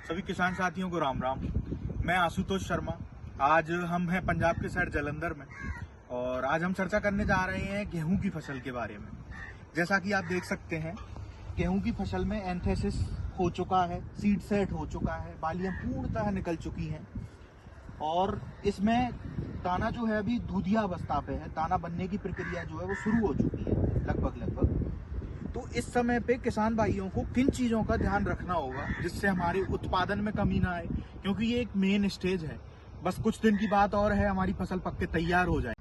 सभी किसान साथियों को राम राम। मैं आशुतोष शर्मा। आज हम हैं पंजाब के साइड जालंधर में और आज हम चर्चा करने जा रहे हैं गेहूं की फसल के बारे में। जैसा कि आप देख सकते हैं, गेहूं की फसल में एंथेसिस हो चुका है, सीड सेट हो चुका है, बालियां पूर्णतः निकल चुकी हैं और इसमें दाना जो है अभी दूधिया अवस्था पे है। दाना बनने की प्रक्रिया जो है वो शुरू हो चुकी है लगभग। तो इस समय पे किसान भाइयों को किन चीज़ों का ध्यान रखना होगा जिससे हमारे उत्पादन में कमी ना आए, क्योंकि ये एक मेन स्टेज है। बस कुछ दिन की बात और है, हमारी फसल पक के तैयार हो जाए।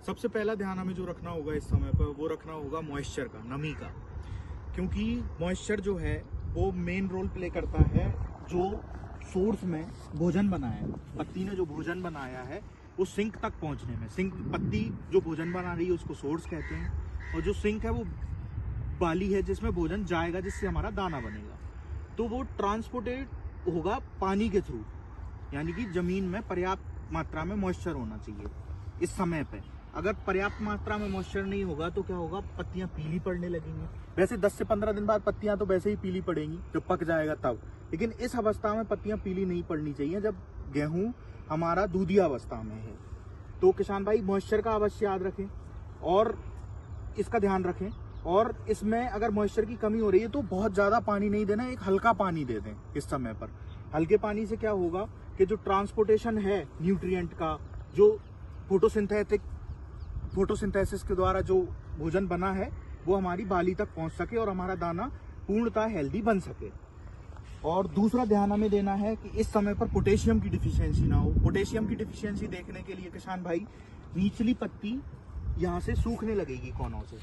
सबसे पहला ध्यान हमें जो रखना होगा इस समय पर, वो रखना होगा मॉइस्चर का, नमी का, क्योंकि मॉइस्चर जो है वो मेन रोल प्ले करता है। जो सोर्स में भोजन बनाया है, पत्ती ने जो भोजन बनाया है वो सिंक तक पहुंचने में, सिंक पत्ती जो भोजन बना रही है उसको सोर्स कहते हैं, और जो सिंक है वो बाली है जिसमें भोजन जाएगा, जिससे हमारा दाना बनेगा। तो वो ट्रांसपोर्टेड होगा पानी के थ्रू, यानी कि जमीन में पर्याप्त मात्रा में मॉइस्चर होना चाहिए इस समय पे। अगर पर्याप्त मात्रा में मॉइस्चर नहीं होगा तो क्या होगा, पत्तियां पीली पड़ने लगेंगी। वैसे 10 से 15 दिन बाद पत्तियां तो वैसे ही पीली पड़ेंगी जब पक जाएगा तब, लेकिन इस अवस्था में पत्तियां पीली नहीं पड़नी चाहिए जब गेहूं हमारा दूधिया अवस्था में है। तो किसान भाई मॉइस्चर का अवश्य याद रखें और इसका ध्यान रखें। और इसमें अगर मॉइस्चर की कमी हो रही है तो बहुत ज्यादा पानी नहीं देना, एक हल्का पानी दे दें इस समय पर। हल्के पानी से क्या होगा कि जो ट्रांसपोर्टेशन है न्यूट्रिएंट का, जो फोटोसिंथेसिस के द्वारा जो भोजन बना है वो हमारी बाली तक पहुंच सके और हमारा दाना पूर्णतः हेल्दी बन सके। और दूसरा ध्यान हमें देना है कि इस समय पर पोटेशियम की डिफिशियंसी ना हो। पोटेशियम की डिफिशियंसी देखने के लिए किसान भाई, निचली पत्ती यहाँ से सूखने लगेगी, कोनों से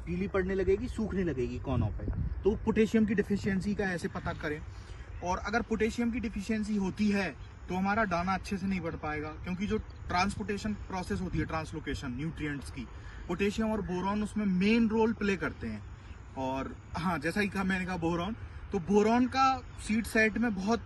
पीली पड़ने लगेगी, सूखने लगेगी कोनों पे, तो पोटेशियम की डिफिशियंसी का ऐसे पता करें। और अगर पोटेशियम की डिफिशियंसी होती है तो हमारा दाना अच्छे से नहीं बढ़ पाएगा, क्योंकि जो ट्रांसपोर्टेशन प्रोसेस होती है, ट्रांसलोकेशन न्यूट्रिएंट्स की, पोटेशियम और बोरॉन उसमें मेन रोल प्ले करते हैं। और हाँ, जैसा कि मैंने कहा बोरॉन, तो बोरॉन का सीड सेट में बहुत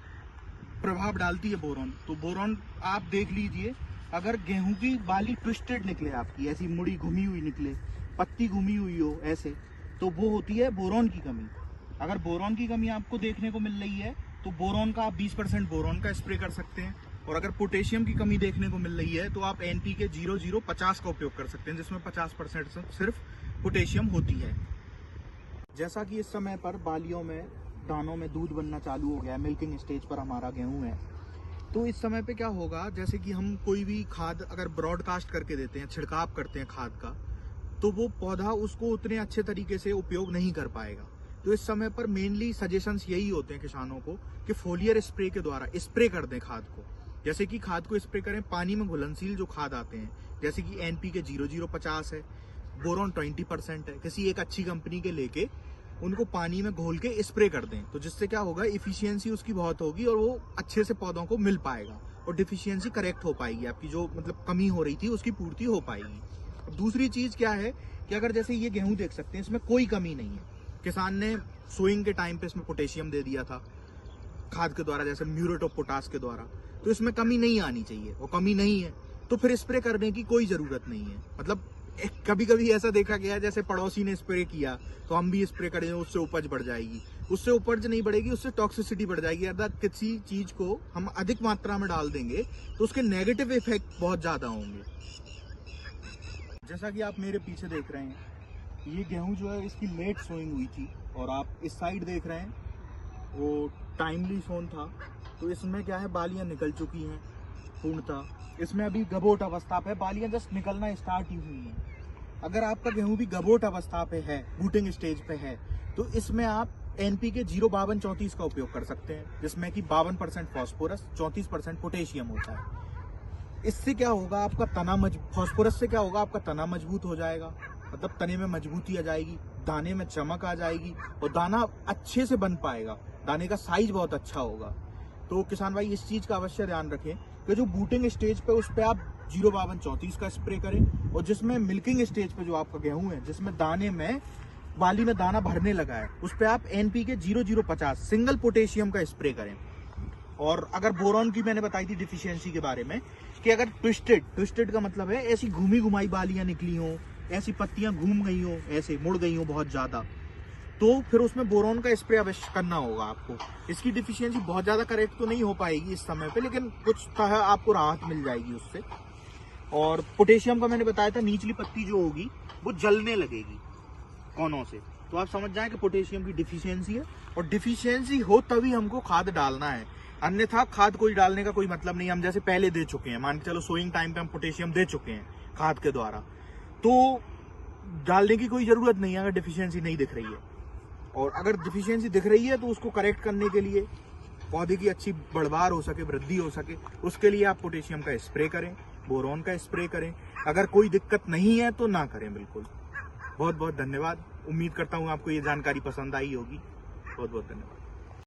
प्रभाव डालती है बोरॉन। तो बोरॉन आप देख लीजिए, अगर गेहूं की बाली ट्विस्टेड निकले, आपकी ऐसी मुड़ी घुमी हुई निकले, पत्ती घुमी हुई हो ऐसे, तो वो होती है बोरॉन की कमी। अगर बोरॉन की कमी आपको देखने को मिल रही है तो बोरॉन का आप 20% बोरॉन का स्प्रे कर सकते हैं। और अगर पोटेशियम की कमी देखने को मिल रही है तो आप NPK 0050 का उपयोग कर सकते हैं, जिसमें 50% सिर्फ पोटेशियम होती है। जैसा कि इस समय पर बालियों में, दानों में दूध बनना चालू हो गया है, मिल्किंग स्टेज पर हमारा गेहूं है, तो इस समय पे क्या होगा, जैसे कि हम कोई भी खाद अगर ब्रॉडकास्ट करके देते हैं, छिड़काव करते हैं खाद का, तो वो पौधा उसको उतने अच्छे तरीके से उपयोग नहीं कर पाएगा। तो इस समय पर मेनली सजेशंस यही होते हैं किसानों को कि फोलियर स्प्रे के द्वारा स्प्रे कर दें खाद को। जैसे कि खाद को स्प्रे करें, पानी में घुलनशील जो खाद आते हैं, जैसे कि NPK 0050 है, बोरॉन 20% है, किसी एक अच्छी कंपनी के लेके उनको पानी में घोल के स्प्रे कर दें, तो जिससे क्या होगा, इफिशियंसी उसकी बहुत होगी और वो अच्छे से पौधों को मिल पाएगा और डिफिशियंसी करेक्ट हो पाएगी, आपकी जो मतलब कमी हो रही थी उसकी पूर्ति हो पाएगी। दूसरी चीज क्या है कि अगर जैसे ये गेहूं देख सकते हैं, इसमें कोई कमी नहीं है। किसान ने सोइंग के टाइम पे इसमें पोटेशियम दे दिया था खाद के द्वारा, जैसे म्यूरेट ऑफ पोटाश के द्वारा, तो इसमें कमी नहीं आनी चाहिए, और कमी नहीं है तो फिर स्प्रे करने की कोई जरूरत नहीं है। मतलब कभी कभी ऐसा देखा गया है, जैसे पड़ोसी ने स्प्रे किया तो हम भी स्प्रे करें, उससे उपज बढ़ जाएगी। उससे उपज नहीं बढ़ेगी, उससे टॉक्सिसिटी बढ़ जाएगी। अर्थात किसी चीज को हम अधिक मात्रा में डाल देंगे तो उसके नेगेटिव इफेक्ट बहुत ज्यादा होंगे। जैसा कि आप मेरे पीछे देख रहे हैं, ये गेहूं जो है इसकी लेट सोइंग हुई थी, और आप इस साइड देख रहे हैं वो टाइमली सोन था। तो इसमें क्या है, बालियां निकल चुकी हैं पूर्णतः। इसमें अभी गबोट अवस्था पे, बालियां जस्ट निकलना स्टार्ट ही हुई हैं। अगर आपका गेहूं भी गबोट अवस्था पे है, बूटिंग स्टेज पे है, तो इसमें आप NPK 05234 का उपयोग कर सकते हैं, जिसमें कि 52% फॉस्फोरस, 34% पोटेशियम होता है। इससे क्या होगा, आपका तना फॉस्फोरस से क्या होगा, आपका तना मजबूत हो जाएगा, मतलब तने में मजबूती आ जाएगी, दाने में चमक आ जाएगी और दाना अच्छे से बन पाएगा, दाने का साइज बहुत अच्छा होगा। तो किसान भाई इस चीज का अवश्य ध्यान रखें कि जो बूटिंग स्टेज पे उस पे आप 05234 का स्प्रे करें, और जिसमें मिल्किंग स्टेज पे जो आपका गेहूं है, जिसमें दाने में, बाली में दाना भरने लगा है, उस पे आप NPK 0050 सिंगल पोटेशियम का स्प्रे करें। और अगर बोरॉन की मैंने बताई थी डिफिशियंसी के बारे में, कि अगर ट्विस्टेड का मतलब है ऐसी घूमी घुमाई बालियां निकली हो, ऐसी पत्तियां घूम गई हो, ऐसे मुड़ गई हो बहुत ज्यादा, तो फिर उसमें बोरॉन का स्प्रे अवश्य करना होगा आपको। इसकी डिफिशियंसी बहुत ज़्यादा करेक्ट तो नहीं हो पाएगी इस समय पे, लेकिन कुछ तरह आपको राहत मिल जाएगी उससे। और पोटेशियम का मैंने बताया था, निचली पत्ती जो होगी वो जलने लगेगी कोनों से, तो आप समझ जाएं कि पोटेशियम की डिफिशियंसी है। और डिफिशियंसी हो तभी हमको खाद डालना है, अन्यथा खाद कोई डालने का कोई मतलब नहीं। हम जैसे पहले दे चुके हैं, मान के चलो सोइंग टाइम पे हम पोटेशियम दे चुके हैं खाद के द्वारा, तो डालने की कोई जरूरत नहीं है अगर डिफिशियंसी नहीं दिख रही है। और अगर डिफिशियंसी दिख रही है तो उसको करेक्ट करने के लिए, पौधे की अच्छी बढ़वार हो सके, वृद्धि हो सके, उसके लिए आप पोटेशियम का स्प्रे करें, बोरॉन का स्प्रे करें। अगर कोई दिक्कत नहीं है तो ना करें बिल्कुल। बहुत बहुत धन्यवाद। उम्मीद करता हूँ आपको ये जानकारी पसंद आई होगी। बहुत बहुत धन्यवाद।